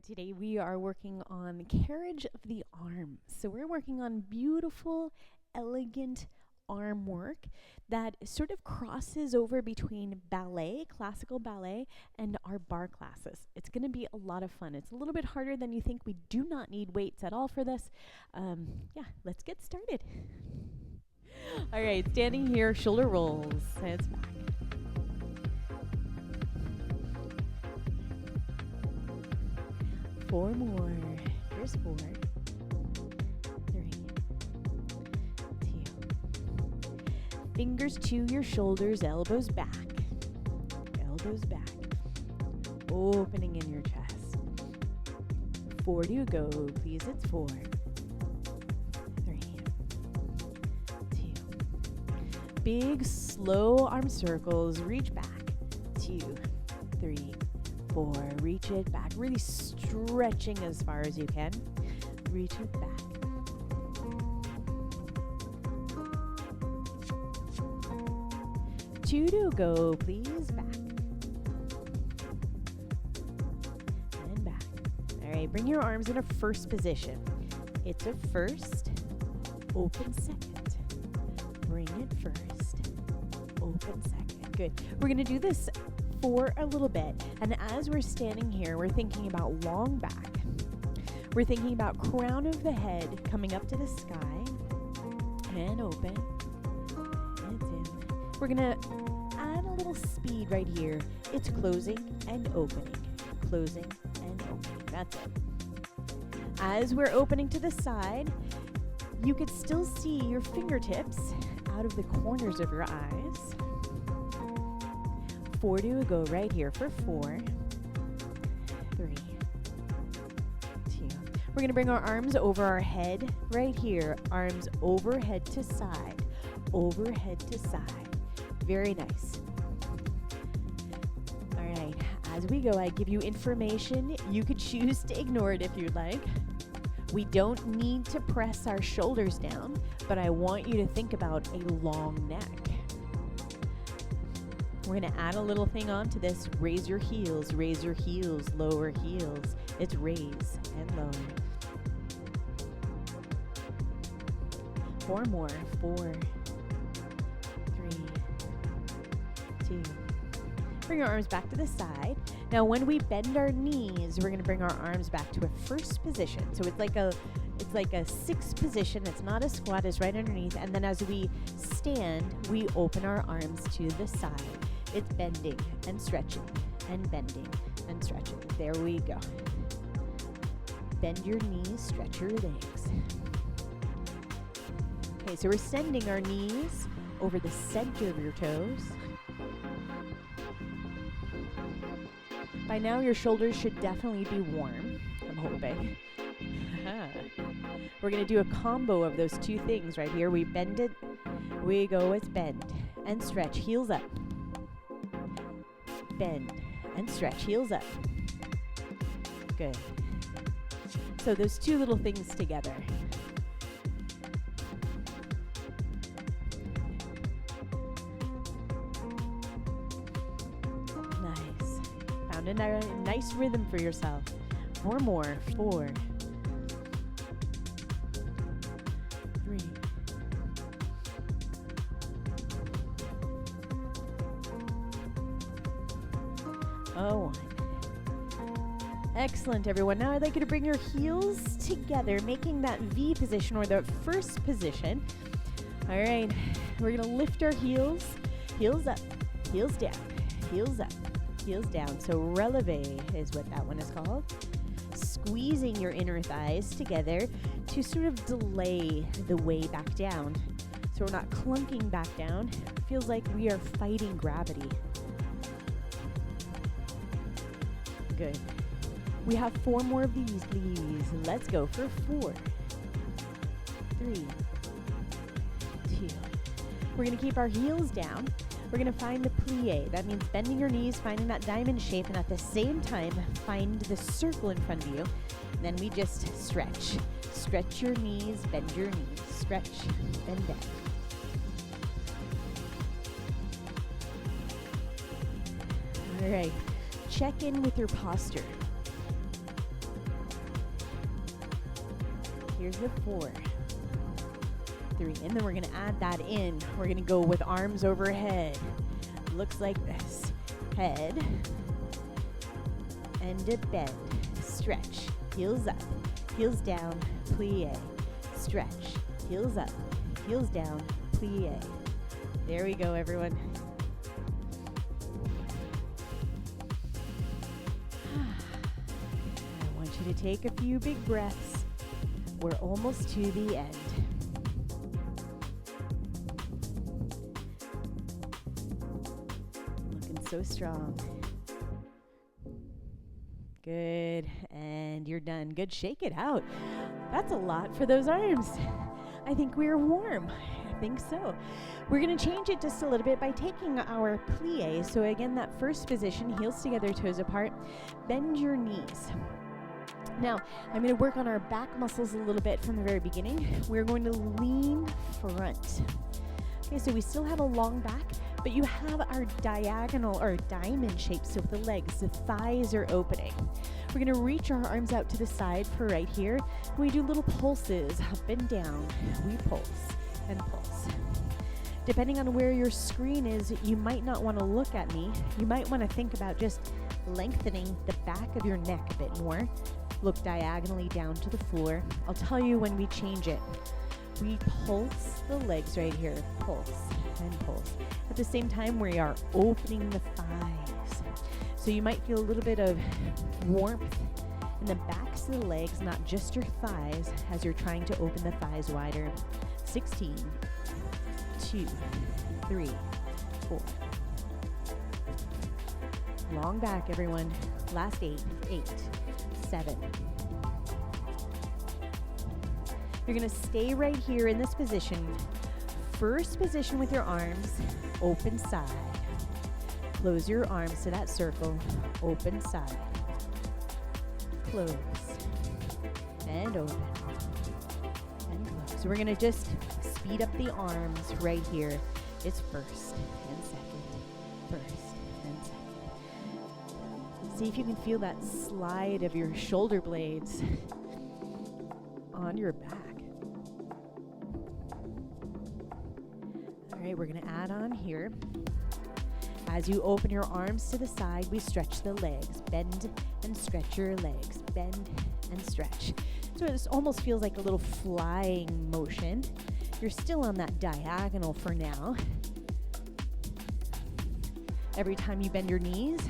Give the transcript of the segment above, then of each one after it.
Today we are working on the carriage of the arm. So we're working on beautiful, elegant arm work that sort of crosses over between ballet, classical ballet, and our bar classes. It's going to be a lot of fun. It's a little bit harder than you think. We do not need weights at all for this. Yeah, let's get started. All right, standing here, shoulder rolls, heads back. 4 more. Here's 4, 3, 2. Fingers to your shoulders, elbows back. Elbows back. Opening in your chest. 4 to go, please. It's 4, 3, 2. Big, slow arm circles. Reach back. 2, 3, 4. Reach it back. Really stretching as far as you can. Reach it back. 2 to go, please. Back. And back. All right, bring your arms in a first position. It's a first, open second. Bring it first, open second. Good. We're going to do this for a little bit, and as we're standing here, we're thinking about long back. We're thinking about crown of the head coming up to the sky and open and in. We're gonna add a little speed right here. It's closing and opening, closing and opening. That's it. As we're opening to the side, you could still see your fingertips out of the corners of your eyes. 4 to go right here for 4, 3, 2. We're going to bring our arms over our head right here. Arms overhead to side, overhead to side. Very nice. All right, as we go, I give you information. You could choose to ignore it if you'd like. We don't need to press our shoulders down, but I want you to think about a long neck. We're going to add a little thing onto this. Raise your heels, lower heels. It's raise and lower. 4 more. 4, 3, 2. Bring your arms back to the side. Now, when we bend our knees, we're going to bring our arms back to a first position. So it's like a 6 position. It's not a squat. It's right underneath. And then as we stand, we open our arms to the side. It's bending and stretching and bending and stretching. There we go. Bend your knees, stretch your legs. Okay, so we're sending our knees over the center of your toes. By now, your shoulders should definitely be warm, I'm hoping. We're going to do a combo of those two things right here. We bend it, we go with bend and stretch, heels up. Bend and stretch, heels up. Good. So those two little things together. Nice. Found a nice rhythm for yourself. 4 more. 4, 3. Oh, 1. Excellent, everyone. Now I'd like you to bring your heels together, making that V position or the first position. All right, we're going to lift our heels, heels up, heels down, heels up, heels down. So releve is what that one is called. Squeezing your inner thighs together to sort of delay the way back down. So we're not clunking back down. It feels like we are fighting gravity. Good. We have 4 more of these, please. Let's go for 4, 3, 2. We're going to keep our heels down. We're going to find the plie. That means bending your knees, finding that diamond shape, and at the same time, find the circle in front of you. And then we just stretch. Stretch your knees, bend your knees. Stretch, bend down. All right. Check in with your posture. Here's the 4, 3, and then we're gonna add that in. We're gonna go with arms overhead. Looks like this. Head and a bend. Stretch. Heels up, heels down, plie. Stretch. Heels up, heels down, plie. There we go, everyone. I want you to take a few big breaths. We're almost to the end. Looking so strong. Good, and you're done. Good, shake it out. That's a lot for those arms. I think we're warm. I think so. We're gonna change it just a little bit by taking our plie. So again, that first position, heels together, toes apart. Bend your knees. Now, I'm gonna work on our back muscles a little bit from the very beginning. We're going to lean front. Okay, so we still have a long back, but you have our diagonal or diamond shape, so the legs, the thighs are opening. We're gonna reach our arms out to the side for right here. We do little pulses up and down. We pulse and pulse. Depending on where your screen is, you might not wanna look at me. You might wanna think about just lengthening the back of your neck a bit more. Look diagonally down to the floor. I'll tell you when we change it. We pulse the legs right here, pulse and pulse. At the same time, we are opening the thighs. So you might feel a little bit of warmth in the backs of the legs, not just your thighs, as you're trying to open the thighs wider. 16, 2, 3, 4. Long back, everyone. Last 8, 7. You're gonna stay right here in this position. First position with your arms, open side. Close your arms to that circle, open side. Close, and open, and close. So we're gonna just speed up the arms right here. It's first and second, first and second. See if you can feel that slide of your shoulder blades on your back. All right, we're gonna add on here. As you open your arms to the side, we stretch the legs. Bend and stretch your legs. Bend and stretch. So it almost feels like a little flying motion. You're still on that diagonal for now. Every time you bend your knees,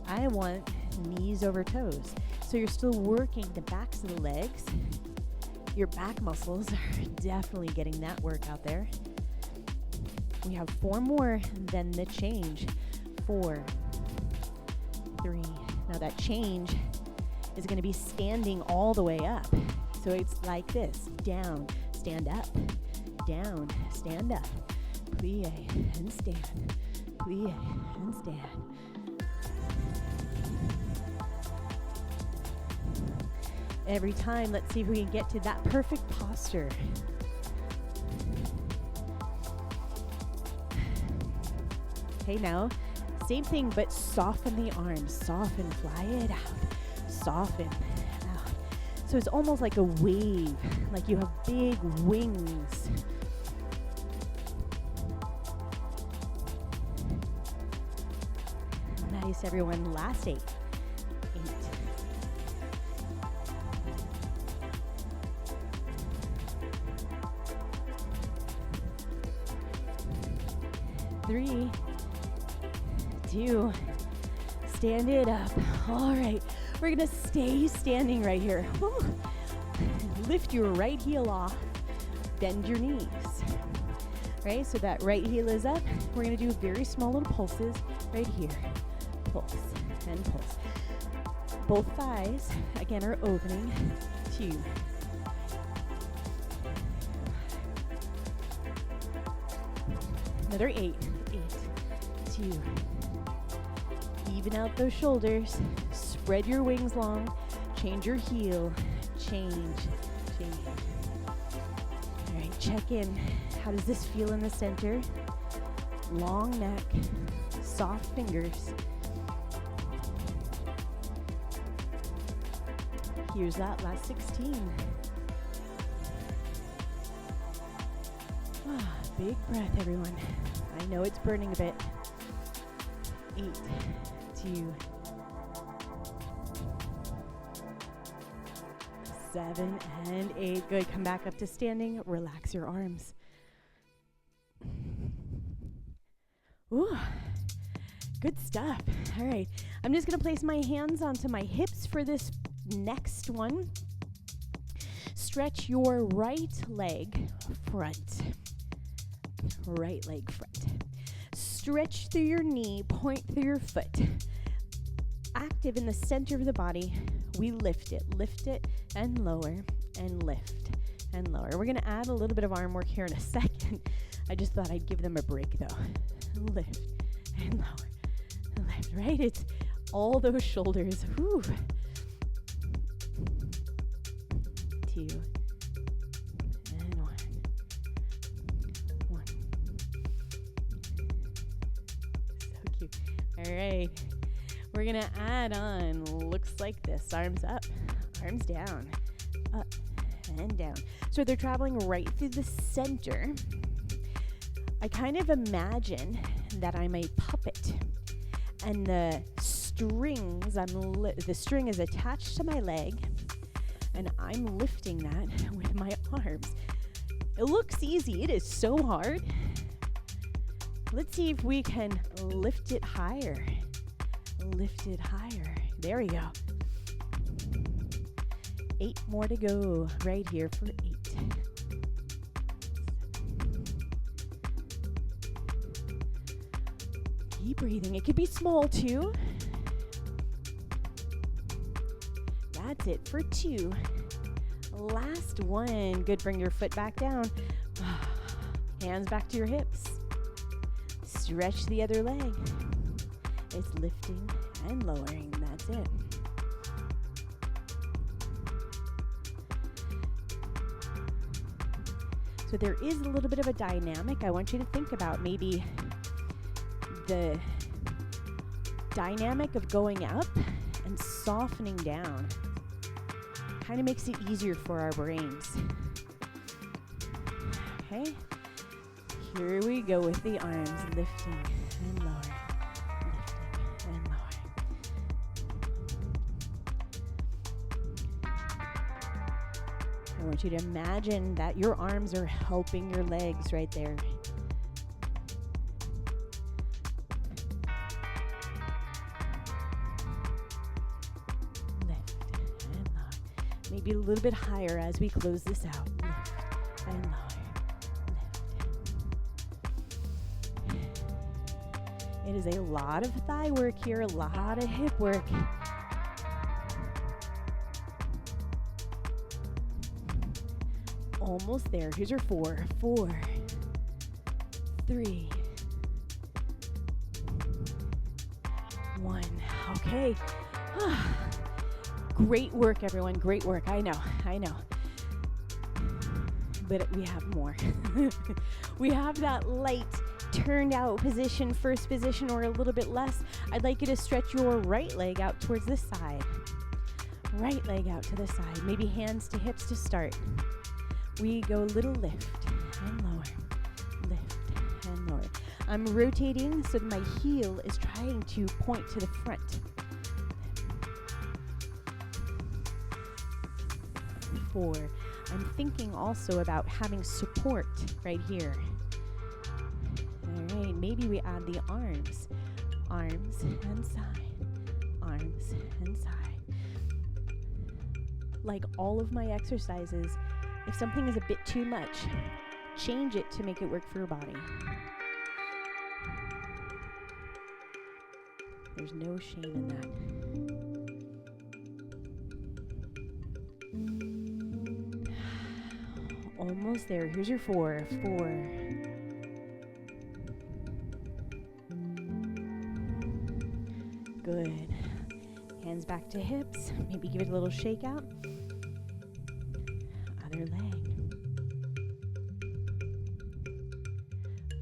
I want knees over toes. So you're still working the backs of the legs. Your back muscles are definitely getting that work out there. We have 4 more, and then the change. 4, 3. Now that change is going to be standing all the way up. So it's like this. Down, stand up. Down, stand up. Plie and stand. Plie and stand. Every time, let's see if we can get to that perfect posture. Okay, now, same thing, but soften the arms. Soften, fly it out. Soften out. So it's almost like a wave, like you have big wings. Nice, everyone. Last 8. 8. 3, 2, stand it up. All right, we're gonna stay standing right here. Woo. Lift your right heel off, bend your knees. Right, so that right heel is up. We're gonna do very small little pulses right here. Pulse and pulse. Both thighs, again, are opening. 2. Another 8. 8, 2. Even out those shoulders. Spread your wings long. Change your heel. Change. All right, check in. How does this feel in the center? Long neck, soft fingers. Here's that last 16. Big breath, everyone. I know it's burning a bit. 8, 2, 7, and 8. Good. Come back up to standing. Relax your arms. Ooh, good stuff. All right. I'm just going to place my hands onto my hips for this next one. Stretch your right leg front. Right leg front. Stretch through your knee, point through your foot. Active in the center of the body. We lift it and lower and lift and lower. We're going to add a little bit of arm work here in a second. I just thought I'd give them a break though. Lift and lower and lift, right? It's all those shoulders. Whew. 2 and 1. 1. So cute. All right. We're going to add on, looks like this. Arms up, arms down, up and down. So they're traveling right through the center. I kind of imagine that I'm a puppet and the strings, the string is attached to my leg and I'm lifting that with my arms. It looks easy. It is so hard. Let's see if we can lift it higher. Lift it higher. There we go. 8 more to go right here for 8. Keep breathing. It could be small too. That's it for 2. Last one. Good. Bring your foot back down. Hands back to your hips. Stretch the other leg. It's lifting and lowering. That's it. So there is a little bit of a dynamic. I want you to think about maybe the dynamic of going up and softening down. Kind of makes it easier for our brains. Okay. Here we go with the arms lifting and lowering. I want you to imagine that your arms are helping your legs right there. Lift and lower. Maybe a little bit higher as we close this out. Lift and lower. Lift. It is a lot of thigh work here, a lot of hip work. Almost there. Here's your 4. 4, 3, 1. Okay. Great work, everyone. Great work. I know. But we have more. We have that light turned out position, first position, or a little bit less. I'd like you to stretch your right leg out towards the side. Right leg out to the side. Maybe hands to hips to start. We go little lift and lower, lift and lower. I'm rotating so that my heel is trying to point to the front. 4. I'm thinking also about having support right here. All right, maybe we add the arms. Arms and side, arms and side. Like all of my exercises, if something is a bit too much, change it to make it work for your body. There's no shame in that. Almost there. Here's your 4. 4. Good. Hands back to hips. Maybe give it a little shake out. Other leg.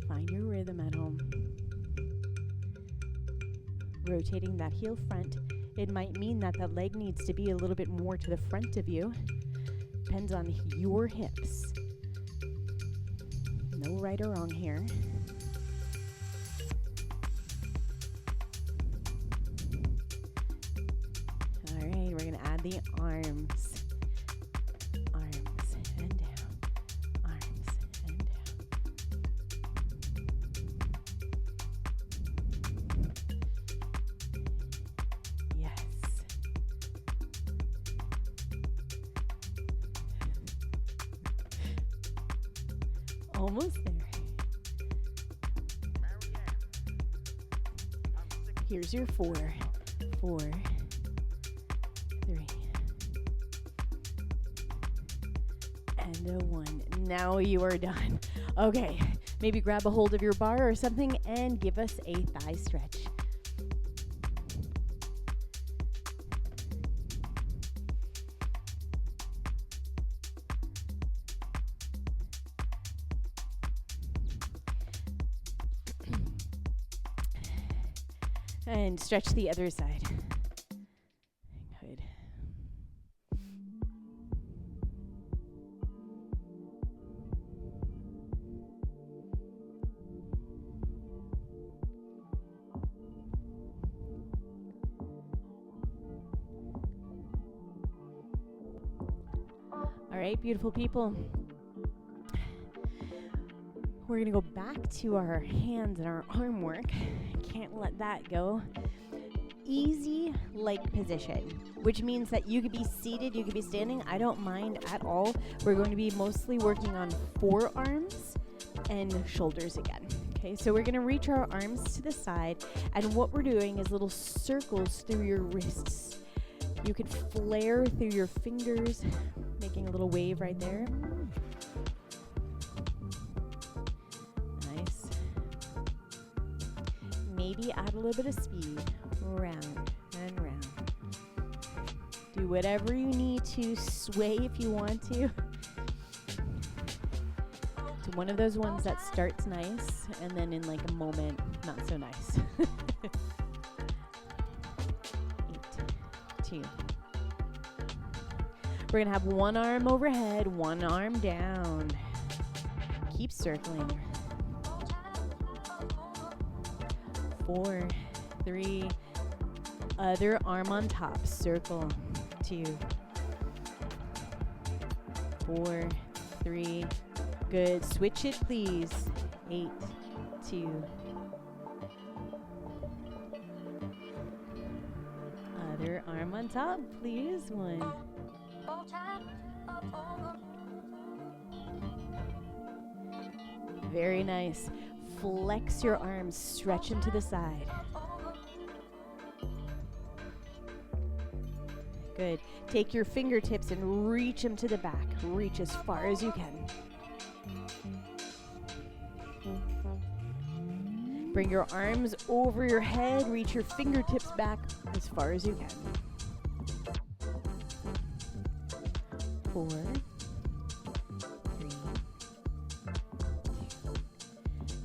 Find your rhythm at home. Rotating that heel front. It might mean that that leg needs to be a little bit more to the front of you. Depends on your hips. No right or wrong here. All right, we're gonna add the arms. Arms and down. Arms and down. Yes. Almost there. Here's your 4. 4, 3. And a 1. Now you are done. Okay, maybe grab a hold of your bar or something and give us a thigh stretch. And stretch the other side. Good. All right, beautiful people. We're going to go back to our hands and our arm work. Can't let that go. Easy leg position, which means that you could be seated, you could be standing. I don't mind at all. We're going to be mostly working on forearms and shoulders again. Okay, so we're going to reach our arms to the side, and what we're doing is little circles through your wrists. You could flare through your fingers, making a little wave right there. Maybe add a little bit of speed, round and round. Do whatever you need to, sway if you want to. It's one of those ones that starts nice and then in like a moment, not so nice. 8, 2. We're gonna have one arm overhead, one arm down. Keep circling. 4, 3, other arm on top, circle, 2, 4, 3, good, switch it please, 8, 2, other arm on top, please, 1, very nice. Flex your arms, stretch them to the side. Good. Take your fingertips and reach them to the back. Reach as far as you can. Bring your arms over your head. Reach your fingertips back as far as you can. 4, 3.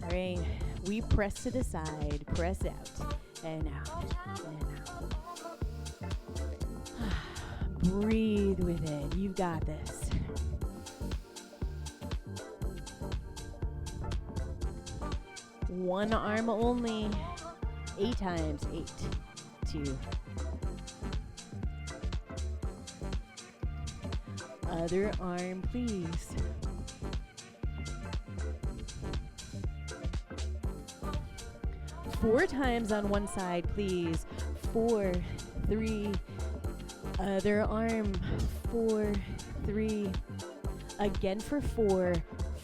All right, we press to the side, press out, and out, and out. Breathe with it, you've got this. One arm only, 8 times, 8, 2. Other arm, please. 4 times on one side, please. 4, 3, other arm, 4, 3. Again for 4,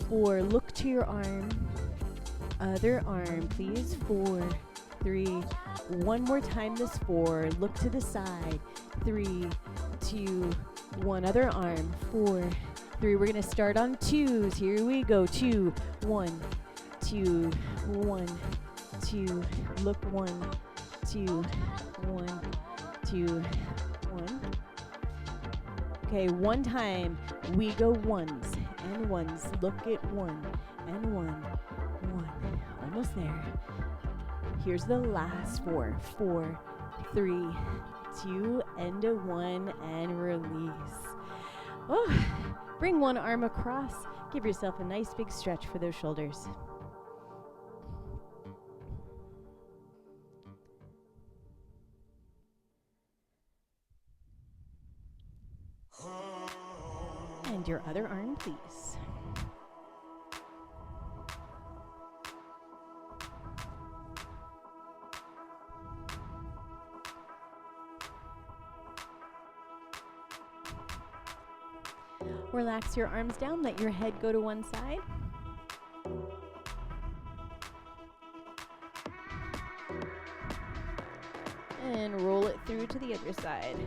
4, look to your arm. Other arm, please. 4, 3. One more time this 4, look to the side. 3, 2, 1, other arm. 4, 3. We're gonna start on 2s. Here we go. 2, 1, 2, 1, 2. Look, 1, 2, 1, 2, 1. Okay, one time we go ones and ones. Look at 1 and 1, 1. Almost there. Here's the last 4. 4, 3, 2, and a 1, and release. Oh, bring one arm across. Give yourself a nice big stretch for those shoulders. And your other arm, please. Relax your arms down, let your head go to one side. And roll it through to the other side.